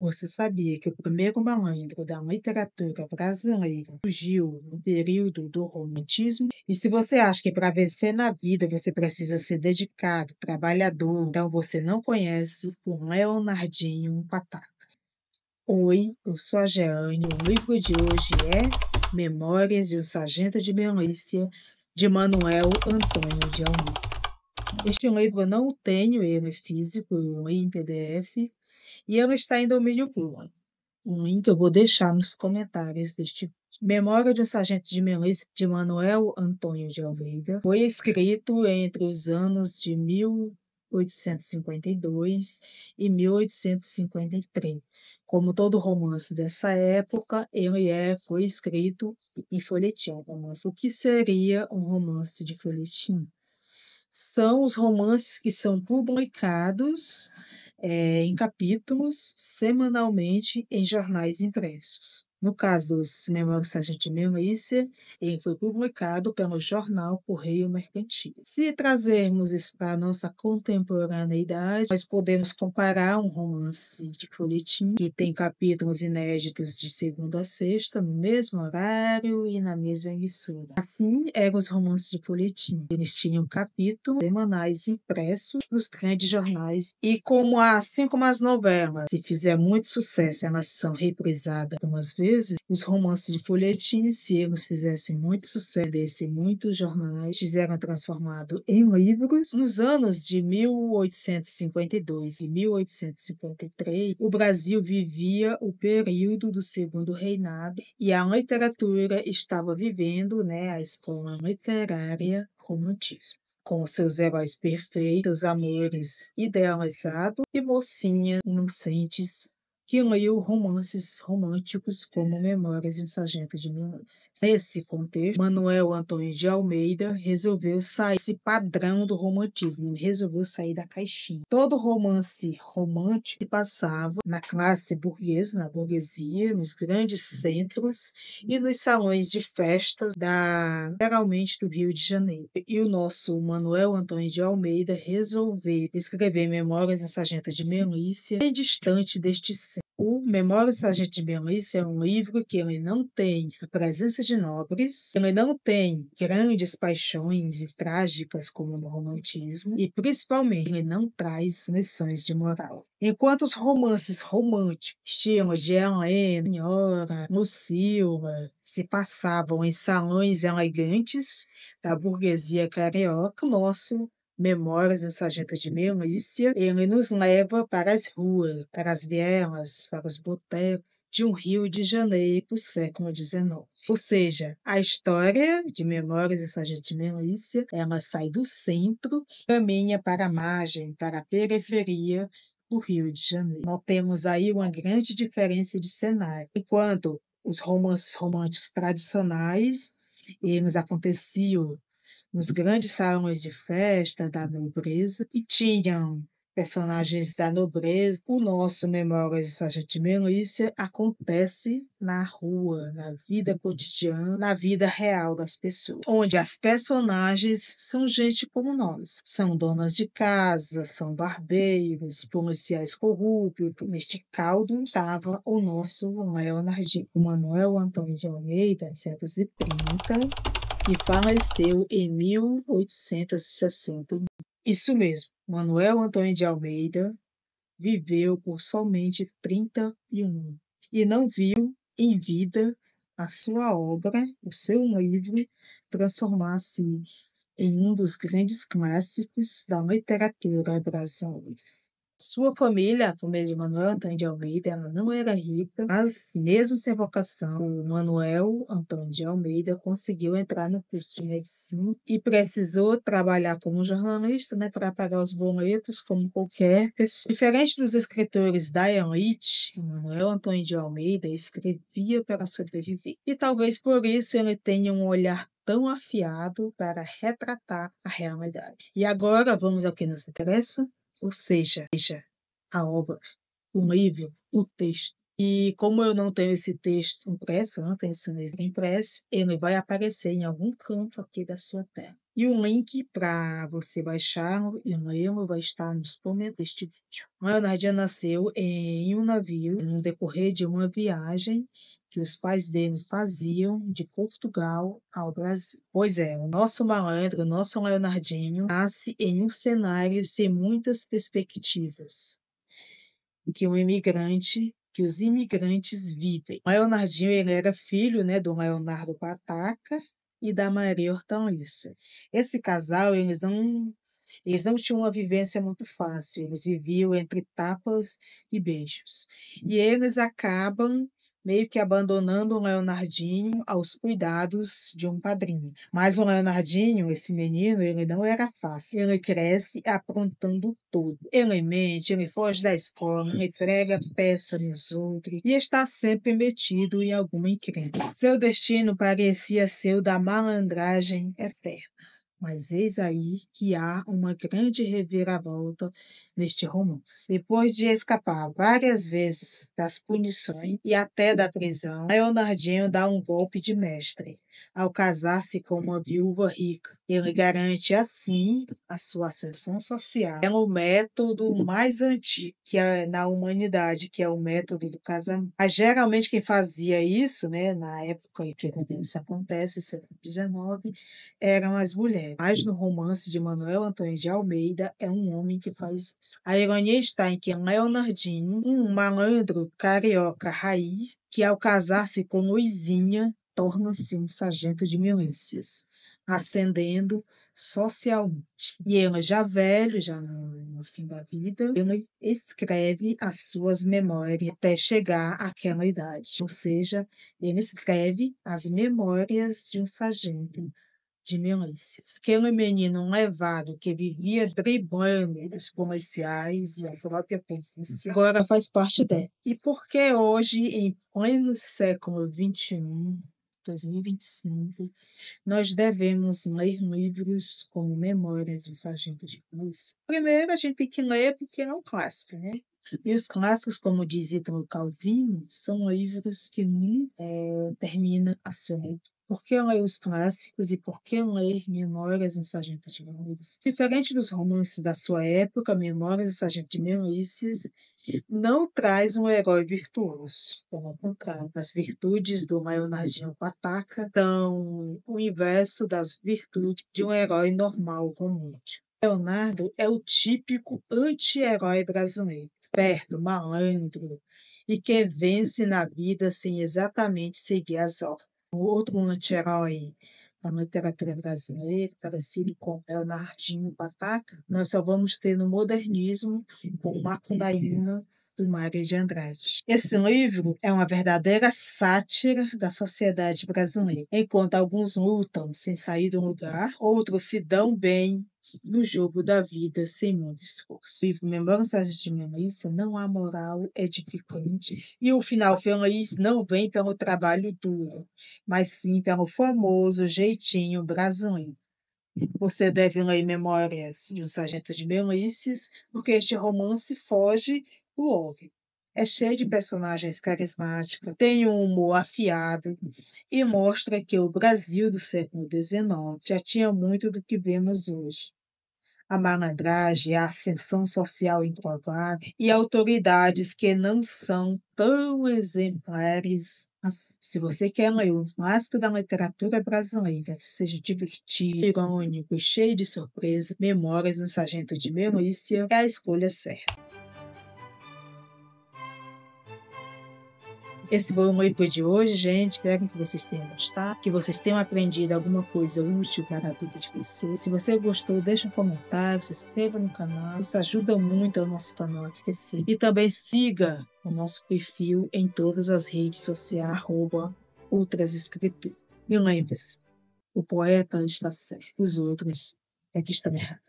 Você sabia que o primeiro malandro da literatura brasileira surgiu no período do Romantismo? E se você acha que para vencer na vida você precisa ser dedicado, trabalhador, então você não conhece o Leonardinho Pataca. Oi, eu sou a Jeane. O livro de hoje é Memórias e o Sargento de Milícia, de Manuel Antônio de Almeida. Este livro eu não tenho ele físico, eu li em PDF, e ele está em domínio público. O link eu vou deixar nos comentários deste vídeo. Memória de um Sargento de Milícia, de Manuel Antônio de Almeida, foi escrito entre os anos de 1852 e 1853. Como todo romance dessa época, foi escrito em folhetim. O que seria um romance de folhetim? São os romances que são publicados em capítulos semanalmente em jornais impressos. No caso dos Memórias do Sargento de Milícia, ele foi publicado pelo jornal Correio Mercantil. Se trazermos isso para a nossa contemporaneidade, nós podemos comparar um romance de folhetim que tem capítulos inéditos de segunda a sexta, no mesmo horário e na mesma emissora. Assim eram os romances de folhetim. Eles tinham capítulos semanais impressos nos grandes jornais. E assim como as novelas, se fizer muito sucesso, elas são reprisadas algumas vezes, os romances de folhetim, se eles fizessem muito sucesso, dessem muitos jornais, fizeram transformado em livros. Nos anos de 1852 e 1853, o Brasil vivia o período do Segundo Reinado e a literatura estava vivendo, a escola literária romantismo, com seus heróis perfeitos, amores idealizados e mocinhas inocentes que liam romances românticos como Memórias de um Sargento de Milícia. Nesse contexto, Manuel Antônio de Almeida resolveu sair desse padrão do romantismo, ele resolveu sair da caixinha. Todo romance romântico se passava na classe burguesa, na burguesia, nos grandes centros e nos salões de festas geralmente do Rio de Janeiro. E o nosso Manuel Antônio de Almeida resolveu escrever Memórias do Sargento de Milícia bem distante deste centro. O Memórias do Sargento de Milícia é um livro que ele não tem a presença de nobres, ele não tem grandes paixões e trágicas como no romantismo, e principalmente ele não traz lições de moral. Enquanto os romances românticos, estilo de Helena, Senhora, Lucila, se passavam em salões elegantes da burguesia carioca, o nosso Memórias do Sargento de Milícia, ele nos leva para as ruas, para as vielas, para os botecos de um Rio de Janeiro do século XIX. Ou seja, a história de Memórias do Sargento de Milícia, ela sai do centro, caminha para a margem, para a periferia do Rio de Janeiro. Nós temos aí uma grande diferença de cenário. Enquanto os romances românticos tradicionais, eles aconteciam nos grandes salões de festa da nobreza e tinham personagens da nobreza. O nosso Memórias de Sargento de Milícia acontece na rua, na vida cotidiana, na vida real das pessoas, onde as personagens são gente como nós. São donas de casa, são barbeiros, policiais corruptos. Neste caldo estava o nosso Leonardinho, o Manuel Antônio de Almeida, 1930, e faleceu em 1860. Isso mesmo, Manuel Antônio de Almeida viveu por somente 31 anos e não viu em vida a sua obra, o seu livro, transformar-se em um dos grandes clássicos da literatura brasileira. Sua família, a família de Manuel Antônio de Almeida, ela não era rica, mas mesmo sem vocação, o Manuel Antônio de Almeida conseguiu entrar no curso de medicina e precisou trabalhar como jornalista, para pagar os boletos, como qualquer pessoa. Diferente dos escritores da elite, o Manuel Antônio de Almeida escrevia para sobreviver. E talvez por isso ele tenha um olhar tão afiado para retratar a realidade. E agora vamos ao que nos interessa. Ou seja, a obra, o livro, o texto. E como eu não tenho esse texto impresso, eu não tenho esse livro impresso, ele vai aparecer em algum canto aqui da sua tela. E o link para você baixar e lê-lo vai estar nos comentários deste vídeo. Leonardinho nasceu em um navio no decorrer de uma viagem que os pais dele faziam de Portugal ao Brasil. Pois é, o nosso malandro, o nosso Leonardinho, nasce em um cenário sem muitas perspectivas que os imigrantes vivem. O Leonardinho, ele era filho, né, do Leonardo Pataca e da Maria Hortaliça. Esse casal, eles não tinham uma vivência muito fácil, eles viviam entre tapas e beijos. E eles acabam meio que abandonando o Leonardinho aos cuidados de um padrinho. Mas o Leonardinho, esse menino, ele não era fácil. Ele cresce aprontando tudo. Ele mente, ele foge da escola, ele prega peça nos outros e está sempre metido em alguma encrenca. Seu destino parecia ser o da malandragem eterna. Mas eis aí que há uma grande reviravolta neste romance. Depois de escapar várias vezes das punições e até da prisão, Leonardinho dá um golpe de mestre ao casar-se com uma viúva rica. Ele garante assim a sua ascensão social. É o método mais antigo que é na humanidade, que é o método do casamento. Mas geralmente quem fazia isso, né, na época em que isso acontece, século XIX, eram as mulheres. Mas no romance de Manuel Antônio de Almeida é um homem que faz isso. A ironia está em que Leonardinho, um malandro carioca raiz, que ao casar-se com Luizinha, torna-se um sargento de milícias, ascendendo socialmente. E ele já velho, já no fim da vida, ele escreve as suas memórias até chegar àquela idade. Ou seja, ele escreve as memórias de um sargento de milícias. Aquele menino levado que vivia driblando os policiais e a própria polícia, agora faz parte dela. E por que hoje, em pleno século XXI, 2025, nós devemos ler livros como Memórias do Sargento de Polícia? Primeiro, a gente tem que ler porque é um clássico, né? E os clássicos, como diz Ítalo Calvino, são livros que nunca terminam a sua leitura. Por que ler os clássicos e por que ler Memórias do Sargento de Milícias? Diferente dos romances da sua época, Memórias do Sargento de Milícias não traz um herói virtuoso. Pelo contrário, as virtudes do Leonardinho Pataca são o inverso das virtudes de um herói normal, comum. Leonardo é o típico anti-herói brasileiro, esperto, malandro e que vence na vida sem exatamente seguir as ordens. O outro anti-herói da literatura brasileira, parecido com Leonardinho Pataca, nós só vamos ter no modernismo com Macunaíma do Mário de Andrade. Esse livro é uma verdadeira sátira da sociedade brasileira. Enquanto alguns lutam sem sair do lugar, outros se dão bem no jogo da vida sem muito esforço. O livro Memórias de Milícia não há moral edificante e o final feliz não vem pelo trabalho duro, mas sim pelo famoso jeitinho brasileiro. Você deve ler Memórias de um Sargento de Milícias, porque este romance foge do óbvio. É cheio de personagens carismáticos, tem um humor afiado e mostra que o Brasil do século XIX já tinha muito do que vemos hoje. A malandragem, a ascensão social improvável e autoridades que não são tão exemplares assim. Se você quer ler um clássico da literatura brasileira que seja divertido, irônico e cheio de surpresa, Memórias do Sargento de Milícia é a escolha certa. Esse foi o livro de hoje, gente. Espero que vocês tenham gostado, que vocês tenham aprendido alguma coisa útil para a vida de vocês. Se você gostou, deixa um comentário, se inscreva no canal. Isso ajuda muito o nosso canal a crescer. E também siga o nosso perfil em todas as redes sociais, @ultrasescritura. E lembre-se, o poeta está certo, os outros é que estão errados.